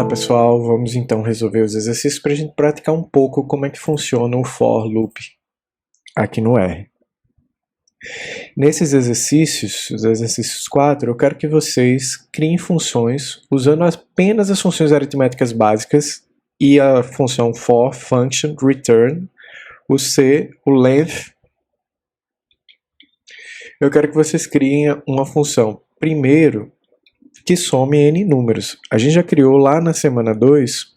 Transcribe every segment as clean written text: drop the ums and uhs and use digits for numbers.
Olá pessoal, vamos então resolver os exercícios para a gente praticar um pouco como é que funciona o for loop aqui no R. Nesses exercícios, os exercícios 4, eu quero que vocês criem funções usando apenas as funções aritméticas básicas e a função for, function, return, o C, o length. Eu quero que vocês criem uma função, primeiro, que some n números. A gente já criou lá na semana 2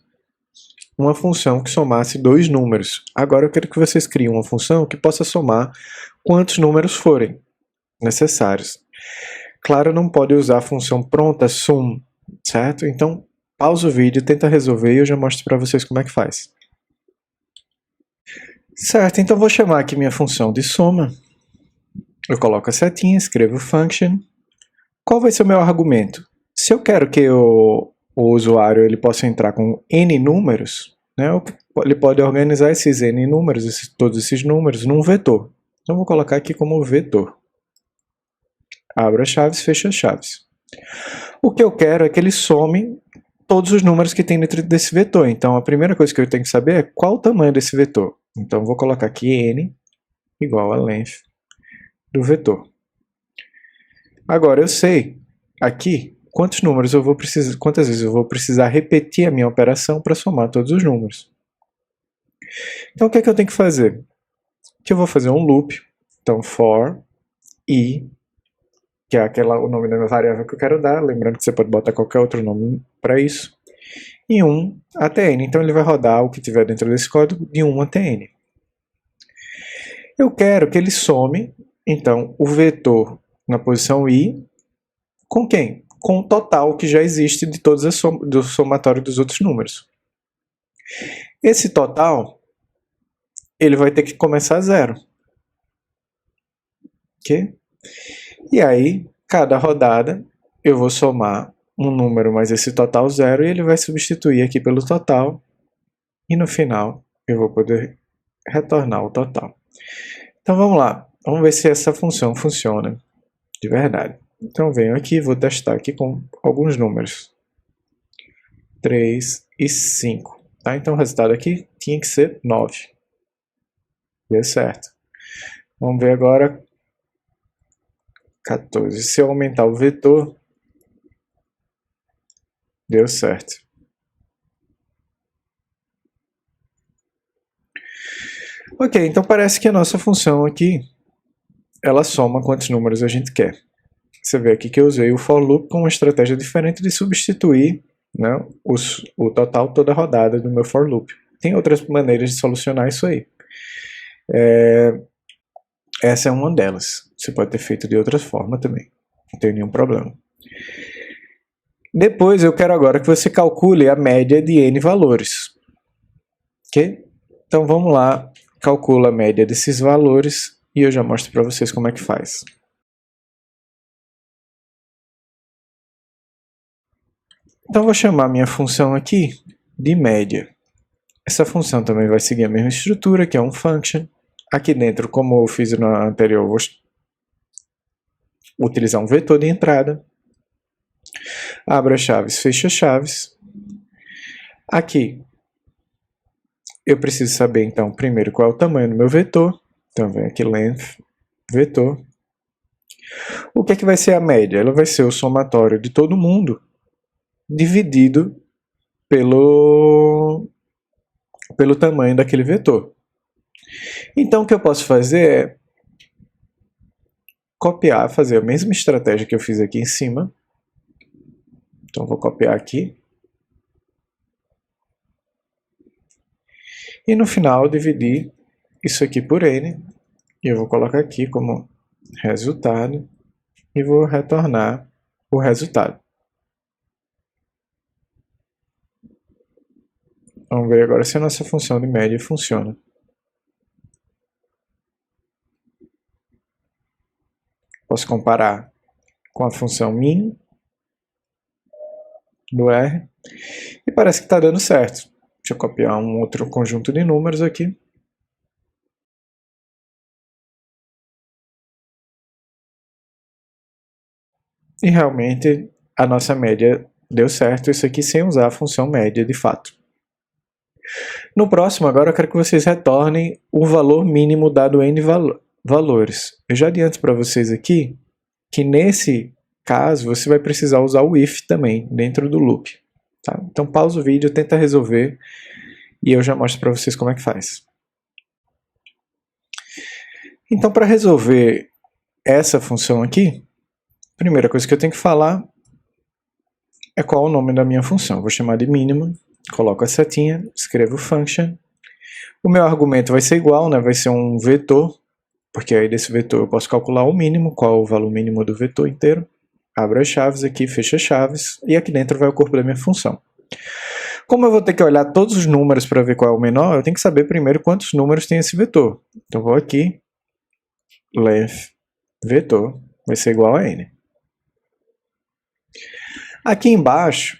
uma função que somasse dois números. Agora eu quero que vocês criem uma função que possa somar quantos números forem necessários. Claro, não pode usar a função pronta, sum, certo? Então, pausa o vídeo, tenta resolver e eu já mostro para vocês como é que faz. Certo, então vou chamar aqui minha função de soma. Eu coloco a setinha, escrevo function. Qual vai ser o meu argumento? Se eu quero que o usuário ele possa entrar com n números, né, ele pode organizar esses n números, todos esses números, num vetor. Então, vou colocar aqui como vetor. Abro as chaves, fecho as chaves. O que eu quero é que ele some todos os números que tem dentro desse vetor. Então, a primeira coisa que eu tenho que saber é qual o tamanho desse vetor. Então, vou colocar aqui n igual a length do vetor. Agora, eu sei aqui quantos números eu vou precisar, quantas vezes eu vou precisar repetir a minha operação para somar todos os números. Então, o que é que eu tenho que fazer? Que eu vou fazer um loop. Então, for i, que é o nome da minha variável que eu quero dar, lembrando que você pode botar qualquer outro nome para isso, e 1 até n. Então, ele vai rodar o que tiver dentro desse código de 1 até n. Eu quero que ele some, então, o vetor na posição i com quem? Com o total que já existe de todas as do somatório dos outros números. Esse total, ele vai ter que começar a zero. Ok? E aí, cada rodada, eu vou somar um número mais esse total zero e ele vai substituir aqui pelo total. E no final, eu vou poder retornar o total. Então vamos lá, vamos ver se essa função funciona de verdade. Então venho aqui, vou testar aqui com alguns números. 3 e 5. Tá? Então o resultado aqui tinha que ser 9. Deu certo. Vamos ver agora 14. Se eu aumentar o vetor, deu certo. Ok, então parece que a nossa função aqui, ela soma quantos números a gente quer. Você vê aqui que eu usei o for loop com uma estratégia diferente de substituir, né, o total toda a rodada do meu for loop. Tem outras maneiras de solucionar isso aí. Essa é uma delas. Você pode ter feito de outra forma também. Não tem nenhum problema. Depois eu quero agora que você calcule a média de n valores. Ok? Então vamos lá, calcula a média desses valores e eu já mostro para vocês como é que faz. Então vou chamar minha função aqui de média. Essa função também vai seguir a mesma estrutura, que é um function. Aqui dentro, como eu fiz na anterior, vou utilizar um vetor de entrada. Abro as chaves, fecho as chaves. Aqui, eu preciso saber, então, primeiro qual é o tamanho do meu vetor. Então, vem aqui length, vetor. O que é que vai ser a média? Ela vai ser o somatório de todo mundo dividido pelo tamanho daquele vetor. Então, o que eu posso fazer é copiar, fazer a mesma estratégia que eu fiz aqui em cima. Então, vou copiar aqui. E no final, dividir isso aqui por n. E eu vou colocar aqui como resultado. E vou retornar o resultado. Vamos ver agora se a nossa função de média funciona. Posso comparar com a função min do R. E parece que está dando certo. Deixa eu copiar um outro conjunto de números aqui. E realmente a nossa média Deu certo isso aqui sem usar a função média de fato. No próximo, agora eu quero que vocês retornem o valor mínimo dado N valores. Eu já adianto para vocês aqui que nesse caso você vai precisar usar o if também dentro do loop. Tá? Então pausa o vídeo, tenta resolver e eu já mostro para vocês como é que faz. Então para resolver essa função aqui, a primeira coisa que eu tenho que falar é qual o nome da minha função. Vou chamar de mínimo, coloco a setinha, escrevo function. O meu argumento vai ser igual, né? Vai ser um vetor, porque aí desse vetor eu posso calcular o mínimo, qual é o valor mínimo do vetor inteiro. Abro as chaves aqui, fecho as chaves, e aqui dentro vai o corpo da minha função. Como eu vou ter que olhar todos os números para ver qual é o menor, eu tenho que saber primeiro quantos números tem esse vetor. Então vou aqui, length vetor, vai ser igual a n. Aqui embaixo,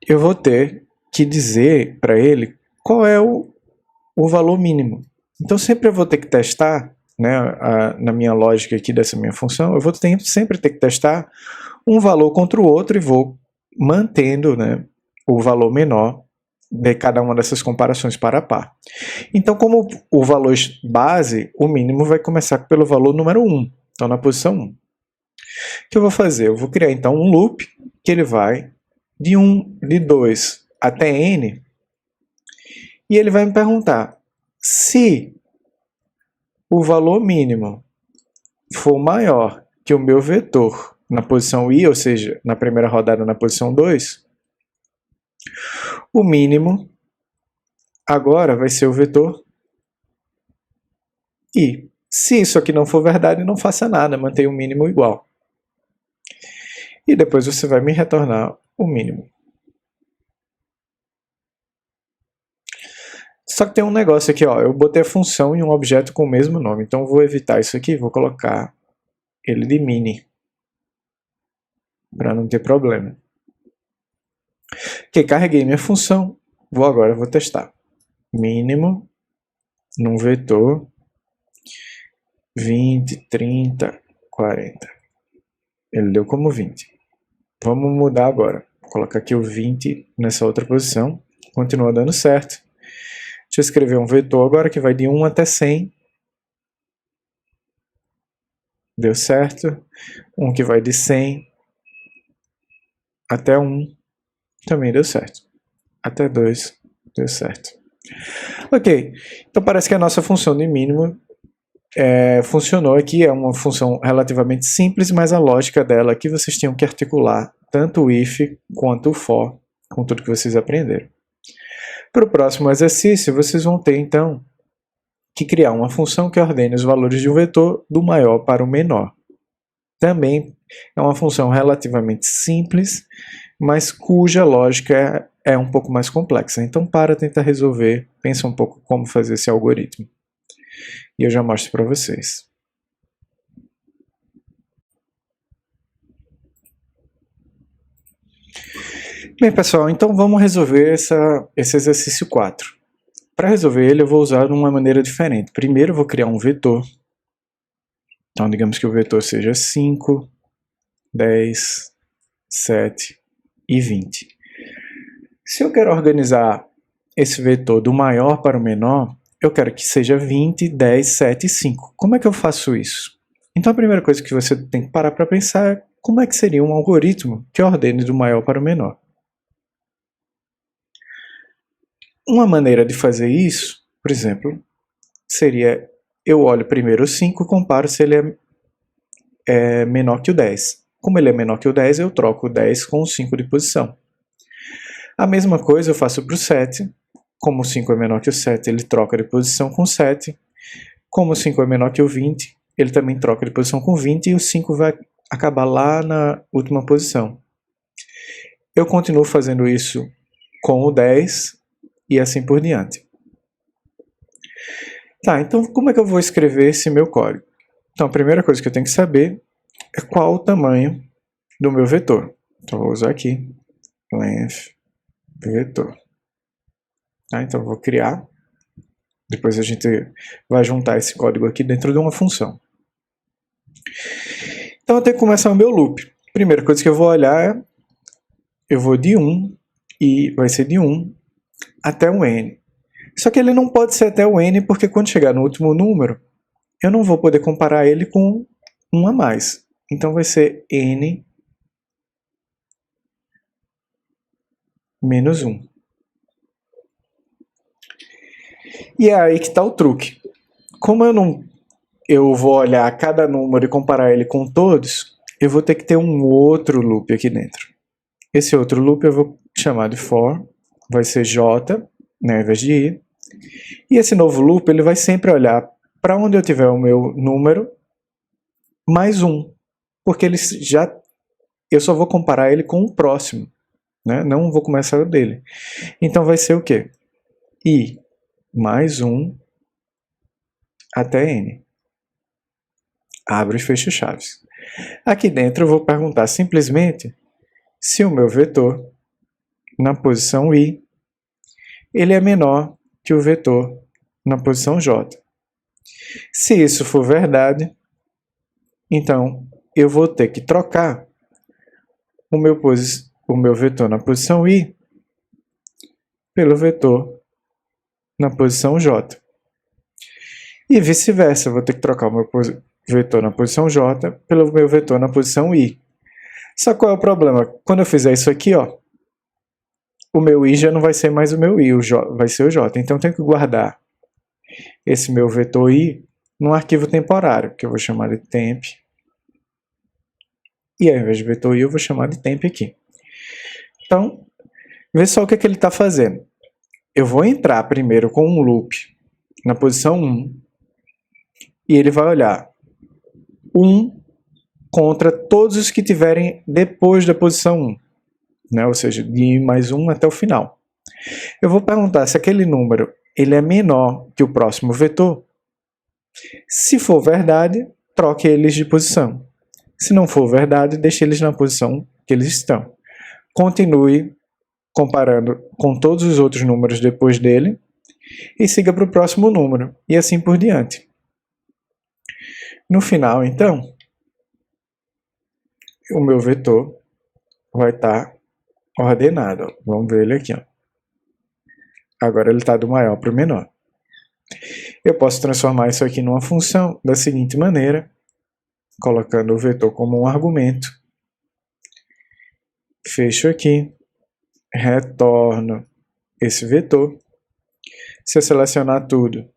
eu vou ter que dizer para ele qual é o valor mínimo. Então sempre eu vou ter que testar, né, na minha lógica aqui dessa minha função, eu vou sempre ter que testar um valor contra o outro e vou mantendo, né, o valor menor de cada uma dessas comparações par a par. Então como o valor base, o mínimo vai começar pelo valor número 1, então na posição 1. O que eu vou fazer? Eu vou criar então um loop que ele vai de 2 até n, e ele vai me perguntar se o valor mínimo for maior que o meu vetor na posição i, ou seja, na primeira rodada na posição 2, o mínimo agora vai ser o vetor i. Se isso aqui não for verdade, não faça nada, mantenha o mínimo igual. E depois você vai me retornar o mínimo. Só que tem um negócio aqui, ó, eu botei a função em um objeto com o mesmo nome, então eu vou evitar isso aqui, vou colocar ele de mini, para não ter problema. Ok, carreguei minha função, vou testar. Mínimo, num vetor, 20, 30, 40. Ele deu como 20. Vamos mudar agora. Vou colocar aqui o 20 nessa outra posição, continua dando certo. Deixa eu escrever um vetor agora que vai de 1 até 100. Deu certo. Um que vai de 100 até 1. Também deu certo. Até 2. Deu certo. Ok. Então parece que a nossa função de mínimo funcionou aqui. É uma função relativamente simples, mas a lógica dela aqui vocês tinham que articular tanto o if quanto o for com tudo que vocês aprenderam. Para o próximo exercício, vocês vão ter, então, que criar uma função que ordene os valores de um vetor do maior para o menor. Também é uma função relativamente simples, mas cuja lógica é um pouco mais complexa. Então, para tentar resolver, pensa um pouco como fazer esse algoritmo. E eu já mostro para vocês. Bem, pessoal, então vamos resolver esse exercício 4. Para resolver ele, eu vou usar de uma maneira diferente. Primeiro, eu vou criar um vetor. Então, digamos que o vetor seja 5, 10, 7 e 20. Se eu quero organizar esse vetor do maior para o menor, eu quero que seja 20, 10, 7 e 5. Como é que eu faço isso? Então, a primeira coisa que você tem que parar para pensar é como é que seria um algoritmo que ordene do maior para o menor. Uma maneira de fazer isso, por exemplo, seria eu olho primeiro o 5 e comparo se ele é menor que o 10. Como ele é menor que o 10, eu troco o 10 com o 5 de posição. A mesma coisa eu faço para o 7. Como o 5 é menor que o 7, ele troca de posição com o 7. Como o 5 é menor que o 20, ele também troca de posição com o 20 e o 5 vai acabar lá na última posição. Eu continuo fazendo isso com o 10 e assim por diante. Tá, então como é que eu vou escrever esse meu código? Então a primeira coisa que eu tenho que saber é qual o tamanho do meu vetor. Então eu vou usar aqui, length vetor. Tá, então eu vou criar, depois a gente vai juntar esse código aqui dentro de uma função. Então eu tenho que começar o meu loop. Primeira coisa que eu vou olhar eu vou de 1, e vai ser de 1 até o n. Só que ele não pode ser até o n, porque quando chegar no último número, eu não vou poder comparar ele com 1 a mais. Então vai ser n menos 1. E é aí que está o truque. Como eu vou olhar cada número e comparar ele com todos, eu vou ter que ter um outro loop aqui dentro. Esse outro loop eu vou chamar de for, vai ser j, né, ao invés de i. E esse novo loop ele vai sempre olhar para onde eu tiver o meu número mais 1, porque eu só vou comparar ele com o próximo, né? Não vou começar dele. Então vai ser o quê? I mais 1 até n. Abre e fecha chaves. Aqui dentro eu vou perguntar simplesmente se o meu vetor na posição i ele é menor que o vetor na posição j. Se isso for verdade, então eu vou ter que trocar o meu vetor na posição i pelo vetor na posição j. E vice-versa, eu vou ter que trocar o meu vetor na posição j pelo meu vetor na posição i. Só qual é o problema? Quando eu fizer isso aqui, ó, o meu i já não vai ser mais o meu i, vai ser o j. Então eu tenho que guardar esse meu vetor i num arquivo temporário, que eu vou chamar de temp. E ao invés de vetor i, eu vou chamar de temp aqui. Então, vê só o que ele está fazendo. Eu vou entrar primeiro com um loop na posição 1, e ele vai olhar 1 contra todos os que tiverem depois da posição 1, né? Ou seja, de i mais 1 até o final. Eu vou perguntar se aquele número ele é menor que o próximo vetor. Se for verdade, troque eles de posição. Se não for verdade, deixe eles na posição que eles estão. Continue comparando com todos os outros números depois dele e siga para o próximo número, e assim por diante. No final, então, o meu vetor vai estar ordenado. Vamos ver ele aqui. Ó. Agora ele está do maior para o menor. Eu posso transformar isso aqui numa função da seguinte maneira, colocando o vetor como um argumento. Fecho aqui, retorno esse vetor. Se eu selecionar tudo,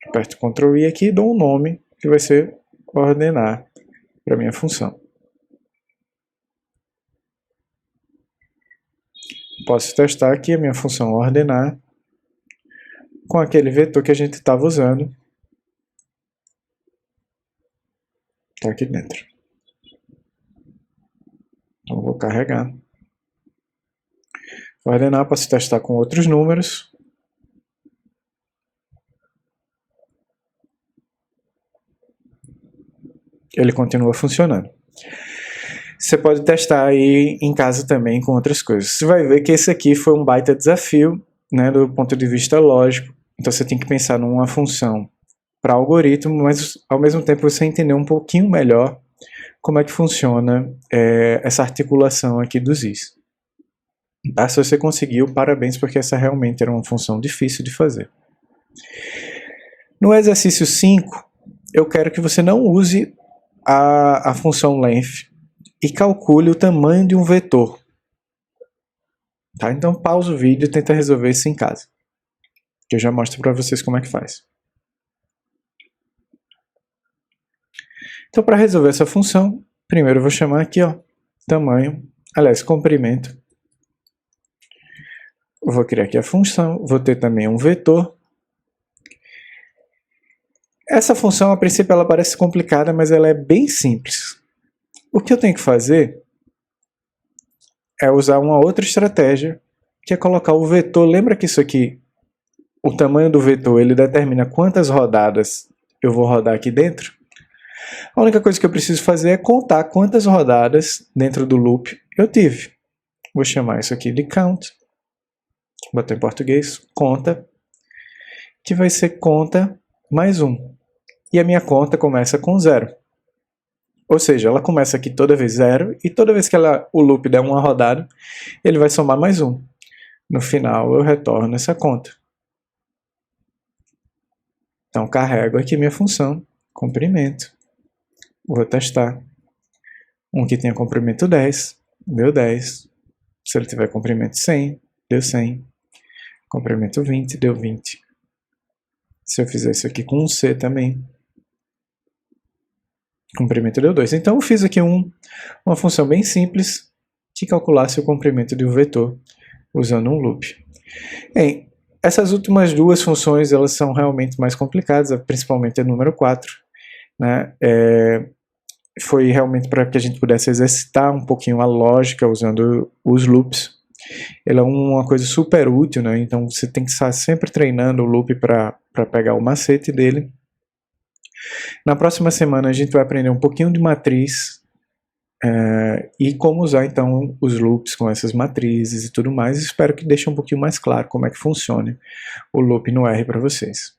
aperto Ctrl I aqui e dou um nome, que vai ser ordenar para a minha função. Posso testar aqui a minha função ordenar com aquele vetor que a gente estava usando. Está aqui dentro. Então vou carregar. Ordenar, posso testar com outros números. Ele continua funcionando. Você pode testar aí em casa também com outras coisas. Você vai ver que esse aqui foi um baita desafio, né, do ponto de vista lógico. Então você tem que pensar numa função para algoritmo, mas ao mesmo tempo você entender um pouquinho melhor como é que funciona essa articulação aqui dos is. Tá? Se você conseguiu, parabéns, porque essa realmente era uma função difícil de fazer. No exercício 5, eu quero que você não use a função length e calcule o tamanho de um vetor. Tá? Então pausa o vídeo e tenta resolver isso em casa, que eu já mostro para vocês como é que faz. Então para resolver essa função, primeiro eu vou chamar aqui, ó, tamanho, aliás, comprimento. Eu vou criar aqui a função, vou ter também um vetor. Essa função, a princípio, ela parece complicada, mas ela é bem simples. O que eu tenho que fazer é usar uma outra estratégia, que é colocar o vetor. Lembra que isso aqui, o tamanho do vetor, ele determina quantas rodadas eu vou rodar aqui dentro? A única coisa que eu preciso fazer é contar quantas rodadas dentro do loop eu tive. Vou chamar isso aqui de count. Botar em português, conta, que vai ser conta mais 1. E a minha conta começa com 0. Ou seja, ela começa aqui toda vez 0 e toda vez que o loop der uma rodada, ele vai somar mais 1. No final eu retorno essa conta. Então carrego aqui minha função, comprimento. Vou testar. Um que tenha comprimento 10, deu 10. Se ele tiver comprimento 100, deu 100. Comprimento 20, deu 20. Se eu fizer isso aqui com um C também, comprimento deu 2. Então eu fiz aqui uma função bem simples que calculasse o comprimento de um vetor usando um loop. Bem, essas últimas duas funções elas são realmente mais complicadas, principalmente a número 4. Né? Foi realmente para que a gente pudesse exercitar um pouquinho a lógica usando os loops. Ele é uma coisa super útil, né? Então você tem que estar sempre treinando o loop para pegar o macete dele. Na próxima semana a gente vai aprender um pouquinho de matriz e como usar então os loops com essas matrizes e tudo mais. Espero que deixe um pouquinho mais claro como é que funciona o loop no R para vocês.